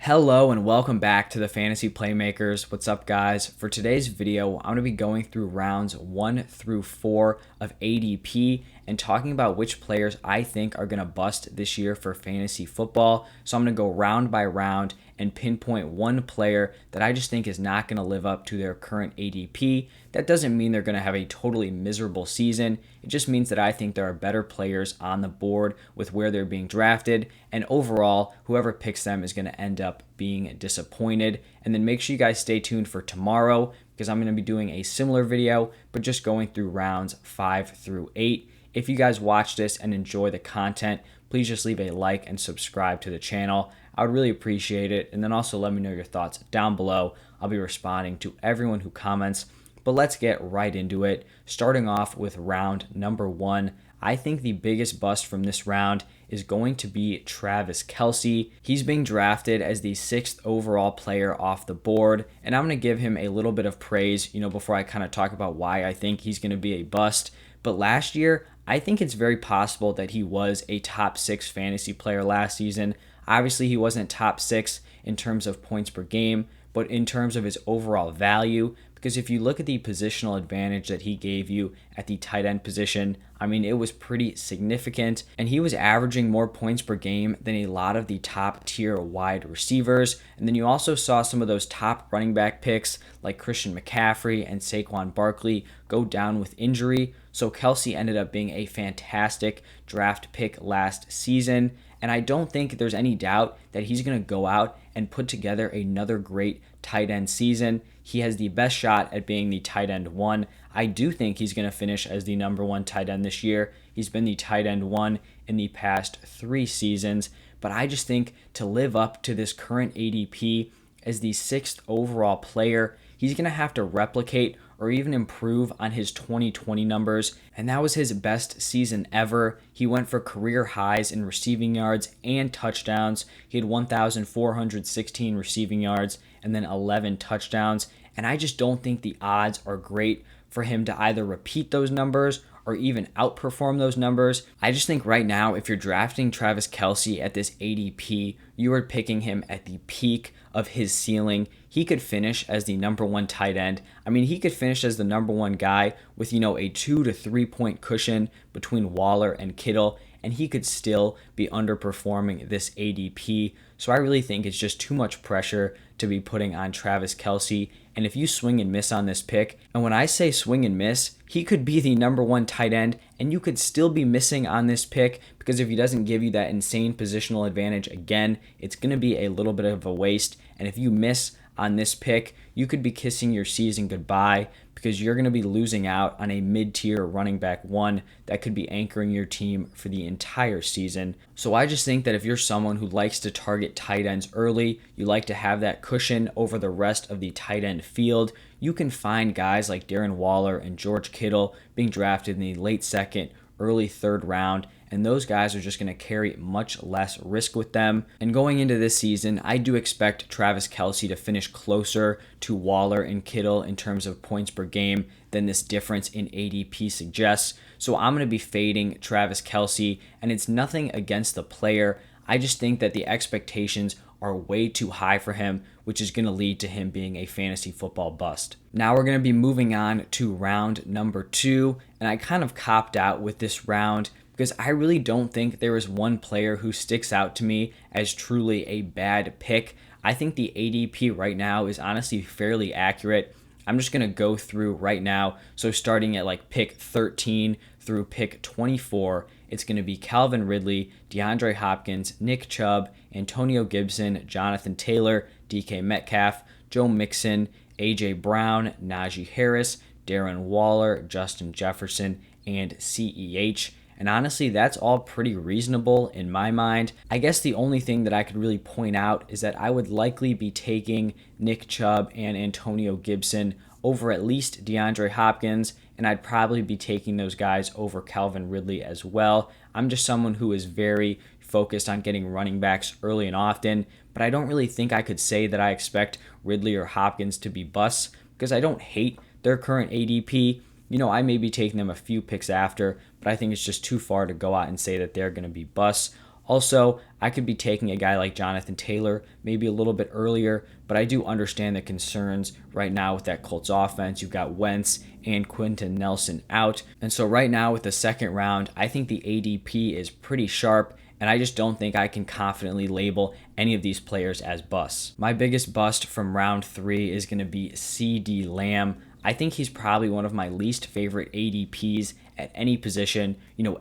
Hello and welcome back to the Fantasy Playmakers. What's up, guys? For today's video, I'm going to be going through rounds 1 through 4 of ADP and talking about which players I think are going to bust this year for fantasy football. So I'm going to go round by round and pinpoint one player that I just think is not going to live up to their current ADP. That doesn't mean they're going to have a totally miserable season. It just means that I think there are better players on the board with where they're being drafted, and overall, whoever picks them is going to end up being disappointed. And then make sure you guys stay tuned for tomorrow because I'm going to be doing a similar video, but just going through rounds 5 through 8. If you guys watch this and enjoy the content, please just leave a like and subscribe to the channel. I would really appreciate it. And then also let me know your thoughts down below. I'll be responding to everyone who comments. But let's get right into it. Starting off with round number 1. I think the biggest bust from this round is going to be Travis Kelce. He's being drafted as the 6th overall player off the board, and I'm going to give him a little bit of praise, before I kind of talk about why I think he's going to be a bust. But last year, I think it's very possible that he was a top 6 fantasy player last season. Obviously, he wasn't top 6 in terms of points per game, but in terms of his overall value, because if you look at the positional advantage that he gave you at the tight end position, it was pretty significant, and he was averaging more points per game than a lot of the top tier wide receivers. And then you also saw some of those top running back picks like Christian McCaffrey and Saquon Barkley go down with injury. So Kelce ended up being a fantastic draft pick last season, and I don't think there's any doubt that he's going to go out and put together another great tight end season. He has the best shot at being the tight end 1. I do think he's going to finish as the number 1 tight end this year. He's been the tight end 1 in the past 3 seasons, but I just think to live up to this current ADP as the 6th overall player, he's going to have to replicate or even improve on his 2020 numbers, and that was his best season ever. He went for career highs in receiving yards and touchdowns. He had 1,416 receiving yards and then 11 touchdowns, and I just don't think the odds are great for him to either repeat those numbers or even outperform those numbers. I just think right now, if you're drafting Travis Kelce at this ADP, you are picking him at the peak of his ceiling. He could finish as the number 1 tight end. He could finish as the number 1 guy with, a 2 to 3 point cushion between Waller and Kittle, and he could still be underperforming this ADP. So I really think it's just too much pressure to be putting on Travis Kelce. And if you swing and miss on this pick, and when I say swing and miss, he could be the number 1 tight end, and you could still be missing on this pick because if he doesn't give you that insane positional advantage again, it's going to be a little bit of a waste. And if you miss on this pick, you could be kissing your season goodbye because you're going to be losing out on a mid-tier running back 1 that could be anchoring your team for the entire season. So I just think that if you're someone who likes to target tight ends early, you like to have that cushion over the rest of the tight end field, you can find guys like Darren Waller and George Kittle being drafted in the late 2nd, early 3rd round, and those guys are just going to carry much less risk with them. And going into this season, I do expect Travis Kelce to finish closer to Waller and Kittle in terms of points per game than this difference in ADP suggests. So I'm going to be fading Travis Kelce, and it's nothing against the player. I just think that the expectations are way too high for him, which is going to lead to him being a fantasy football bust. Now we're going to be moving on to round number 2, and I kind of copped out with this round because I really don't think there is one player who sticks out to me as truly a bad pick. I think the ADP right now is honestly fairly accurate. I'm just going to go through right now. So starting at pick 13 through pick 24, it's going to be Calvin Ridley, DeAndre Hopkins, Nick Chubb, Antonio Gibson, Jonathan Taylor, DK Metcalf, Joe Mixon, AJ Brown, Najee Harris, Darren Waller, Justin Jefferson, and CEH. And honestly, that's all pretty reasonable in my mind. I guess the only thing that I could really point out is that I would likely be taking Nick Chubb and Antonio Gibson over at least DeAndre Hopkins, and I'd probably be taking those guys over Calvin Ridley as well. I'm just someone who is very focused on getting running backs early and often, but I don't really think I could say that I expect Ridley or Hopkins to be busts because I don't hate their current ADP. I may be taking them a few picks after, but I think it's just too far to go out and say that they're going to be busts. Also, I could be taking a guy like Jonathan Taylor maybe a little bit earlier, but I do understand the concerns right now with that Colts offense. You've got Wentz and Quentin Nelson out. And so right now with the second round, I think the ADP is pretty sharp, and I just don't think I can confidently label any of these players as busts. My biggest bust from round 3 is going to be CeeDee Lamb. I think he's probably one of my least favorite ADPs at any position.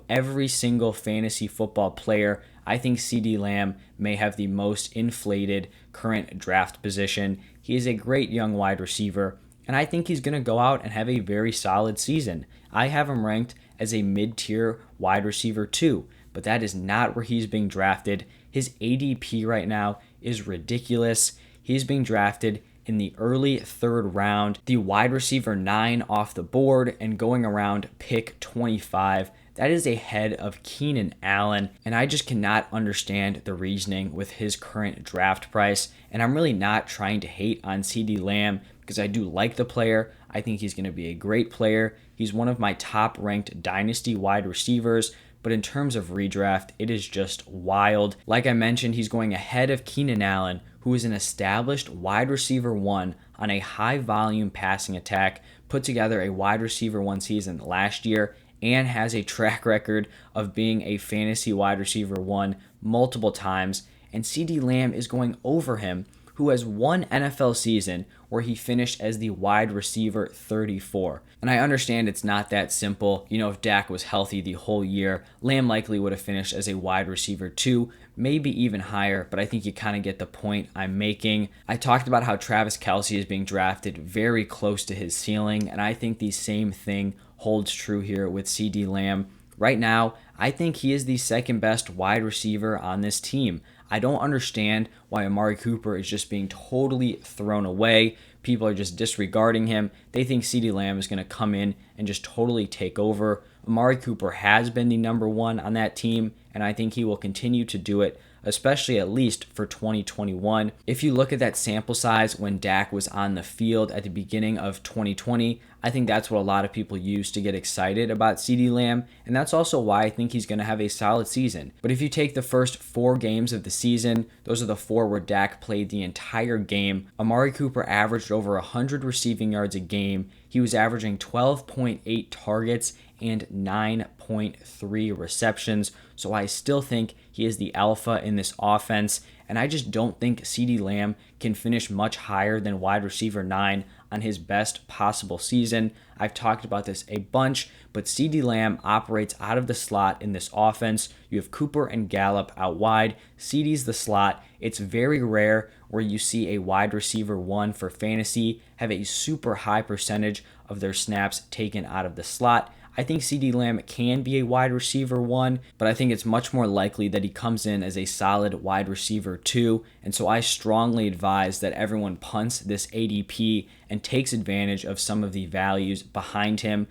Every single fantasy football player, I think CeeDee Lamb may have the most inflated current draft position. He is a great young wide receiver, and I think he's going to go out and have a very solid season. I have him ranked as a mid-tier wide receiver too, but that is not where he's being drafted. His ADP right now is ridiculous. He's being drafted in the early third round, the wide receiver 9 off the board, and going around pick 25. That is ahead of Keenan Allen, and I just cannot understand the reasoning with his current draft price. And I'm really not trying to hate on CeeDee Lamb because I do like the player. I think he's going to be a great player. He's one of my top ranked dynasty wide receivers, but in terms of redraft, it is just wild. Like I mentioned, he's going ahead of Keenan Allen, who is an established wide receiver 1 on a high volume passing attack, put together a wide receiver 1 season last year, and has a track record of being a fantasy wide receiver 1 multiple times. And CeeDee Lamb is going over him, who has one NFL season where he finished as the wide receiver 34. And I understand it's not that simple. If Dak was healthy the whole year, Lamb likely would have finished as a wide receiver 2, maybe even higher, but I think you kind of get the point I'm making. I talked about how Travis Kelce is being drafted very close to his ceiling, and I think the same thing holds true here with CeeDee Lamb. Right now, I think he is the second best wide receiver on this team. I don't understand why Amari Cooper is just being totally thrown away. People are just disregarding him. They think CeeDee Lamb is going to come in and just totally take over. Amari Cooper has been the number 1 on that team, and I think he will continue to do it, especially at least for 2021. If you look at that sample size when Dak was on the field at the beginning of 2020, I think that's what a lot of people use to get excited about CeeDee Lamb, and that's also why I think he's going to have a solid season. But if you take the first 4 games of the season, those are the 4 where Dak played the entire game. Amari Cooper averaged over 100 receiving yards a game. He was averaging 12.8 targets and 9.3 receptions. So I still think he is the alpha in this offense, and I just don't think CeeDee Lamb can finish much higher than wide receiver 9 on his best possible season. I've talked about this a bunch, but CeeDee Lamb operates out of the slot in this offense. You have Cooper and Gallup out wide. CeeDee's the slot. It's very rare where you see a wide receiver 1 for fantasy have a super high percentage of their snaps taken out of the slot. I think CeeDee Lamb can be a wide receiver 1, but I think it's much more likely that he comes in as a solid wide receiver 2. And so I strongly advise that everyone punts this ADP and takes advantage of some of the values behind him.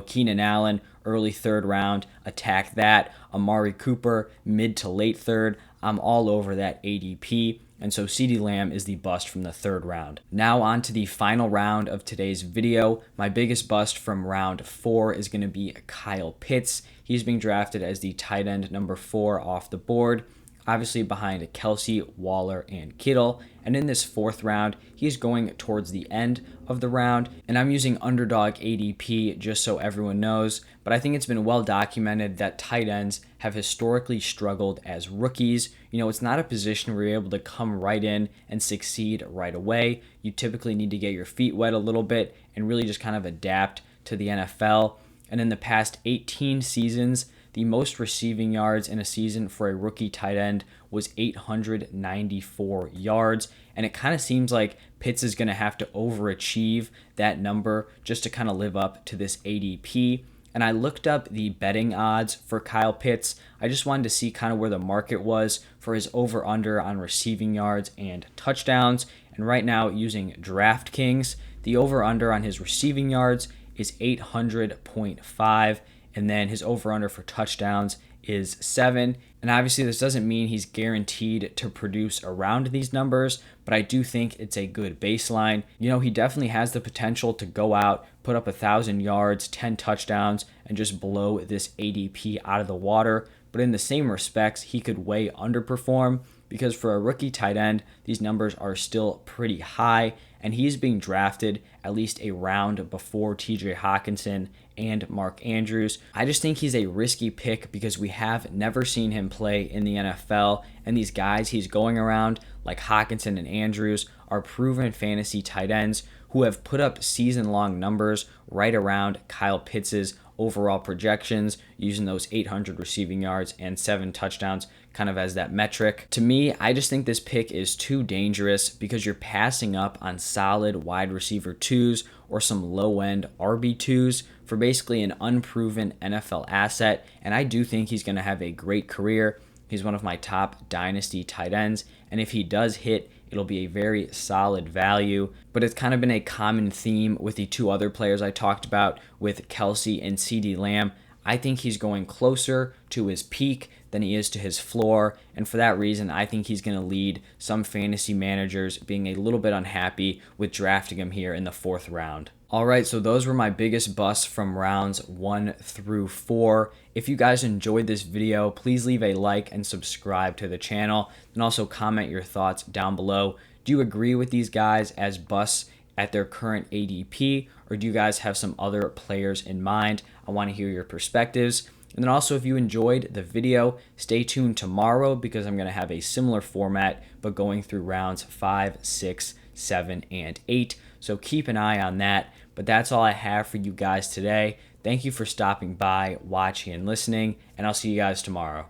Keenan Allen, early third round, attack that. Amari Cooper, mid to late third. I'm all over that ADP. And so CeeDee Lamb is the bust from the third round. Now on to the final round of today's video. My biggest bust from round 4 is going to be Kyle Pitts. He's being drafted as the tight end number 4 off the board, obviously behind Kelce, Waller, and Kittle. And in this 4th round, he's going towards the end of the round. And I'm using underdog ADP just so everyone knows. But I think it's been well documented that tight ends have historically struggled as rookies. It's not a position where you're able to come right in and succeed right away. You typically need to get your feet wet a little bit and really just kind of adapt to the NFL. And in the past 18 seasons, the most receiving yards in a season for a rookie tight end was 894 yards. And it kind of seems like Pitts is going to have to overachieve that number just to kind of live up to this ADP. And I looked up the betting odds for Kyle Pitts. I just wanted to see kind of where the market was for his over-under on receiving yards and touchdowns. And right now, using DraftKings, the over-under on his receiving yards is 800.5. And then his over-under for touchdowns is 7. And obviously this doesn't mean he's guaranteed to produce around these numbers, but I do think it's a good baseline. He definitely has the potential to go out, put up 1,000 yards, 10 touchdowns, and just blow this ADP out of the water. but in the same respects, he could way underperform because for a rookie tight end, these numbers are still pretty high, and he's being drafted at least a round before TJ Hawkinson and Mark Andrews. I just think he's a risky pick because we have never seen him play in the NFL, and these guys he's going around, like Hawkinson and Andrews, are proven fantasy tight ends who have put up season-long numbers right around Kyle Pitts' overall projections, using those 800 receiving yards and 7 touchdowns kind of as that metric. To me, I just think this pick is too dangerous because you're passing up on solid wide receiver 2s or some low-end RB2s for basically an unproven NFL asset, and I do think he's going to have a great career. He's one of my top dynasty tight ends, and if he does hit, it'll be a very solid value. But it's kind of been a common theme with the 2 other players I talked about with Kelce and CeeDee Lamb. I think he's going closer to his peak than he is to his floor, and for that reason, I think he's going to lead some fantasy managers being a little bit unhappy with drafting him here in the 4th round. All right, so those were my biggest busts from rounds 1 through 4. If you guys enjoyed this video, please leave a like and subscribe to the channel, and also comment your thoughts down below. Do you agree with these guys as busts at their current ADP, or do you guys have some other players in mind? I want to hear your perspectives. And then also, if you enjoyed the video, stay tuned tomorrow because I'm going to have a similar format, but going through rounds 5, 6, 7, and 8. So keep an eye on that. But that's all I have for you guys today. Thank you for stopping by, watching, and listening, and I'll see you guys tomorrow.